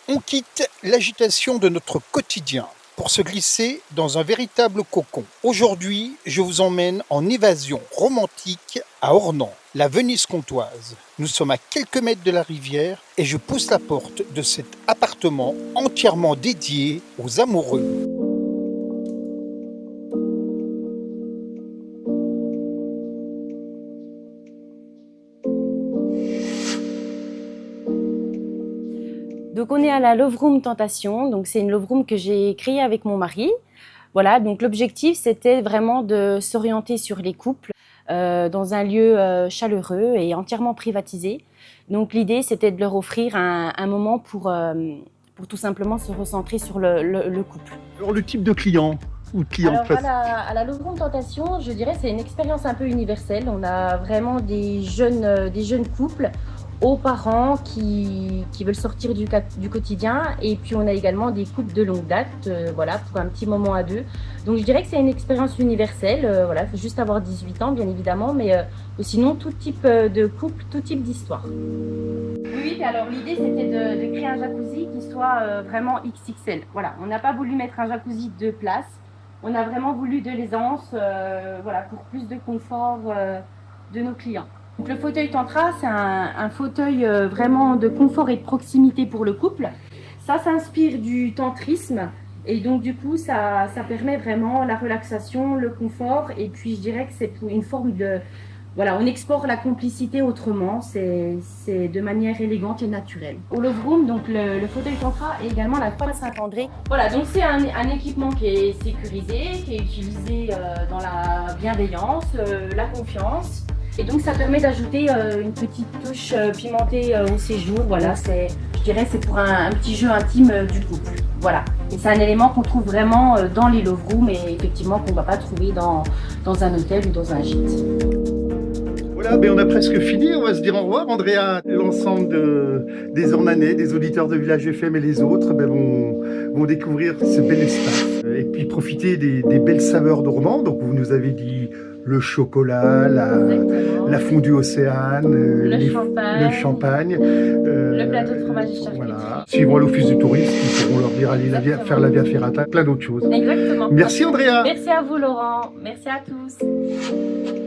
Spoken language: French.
On quitte l'agitation de notre quotidien pour se glisser dans un véritable cocon. Aujourd'hui, je vous emmène en évasion romantique à Ornans, la Venise comtoise. Nous sommes à quelques mètres de la rivière et je pousse la porte de cet appartement entièrement dédié aux amoureux. Donc on est à la Love Room Tentation, donc c'est une Love Room que j'ai créée avec mon mari. Voilà, donc l'objectif c'était vraiment de s'orienter sur les couples dans un lieu chaleureux et entièrement privatisé. Donc l'idée c'était de leur offrir un moment pour tout simplement se recentrer sur le couple. Alors le type de client ou de cliente? Alors à la Love Room Tentation, je dirais c'est une expérience un peu universelle. On a vraiment des jeunes couples aux parents qui veulent sortir du quotidien, et puis on a également des couples de longue date, voilà, pour un petit moment à deux. Donc je dirais que c'est une expérience universelle, voilà, il faut juste avoir 18 ans bien évidemment, mais sinon tout type de couple, tout type d'histoire. Oui, alors l'idée c'était de créer un jacuzzi qui soit vraiment XXL. Voilà, on n'a pas voulu mettre un jacuzzi de place, on a vraiment voulu de l'aisance, voilà, pour plus de confort de nos clients. Donc, le fauteuil Tantra, c'est un fauteuil vraiment de confort et de proximité pour le couple. Ça s'inspire du tantrisme et donc du coup ça permet vraiment la relaxation, le confort, et puis je dirais que c'est une forme de... Voilà, on explore la complicité autrement, c'est de manière élégante et naturelle. Au Love Room, donc le fauteuil Tantra et également la toile Saint-André. Voilà, donc c'est un équipement qui est sécurisé, qui est utilisé dans la bienveillance, la confiance. Et donc ça permet d'ajouter une petite touche pimentée au séjour. Voilà, je dirais c'est pour un petit jeu intime du couple. Voilà, et c'est un élément qu'on trouve vraiment dans les love rooms et effectivement qu'on ne va pas trouver dans un hôtel ou dans un gîte. Voilà, on a presque fini. On va se dire au revoir, Andrea. L'ensemble des Ornanais, des auditeurs de Village FM et les autres vont découvrir ce bel espace et puis profiter des belles saveurs d'Ornans. Donc vous nous avez dit le chocolat, la fondue océane, le champagne, le plateau de fromage et charcuterie. Voilà. S'ils vont à l'office du tourisme, ils pourront leur dire allez faire la Via Ferrata, plein d'autres choses. Exactement. Merci Andrea. Merci à vous Laurent, merci à tous.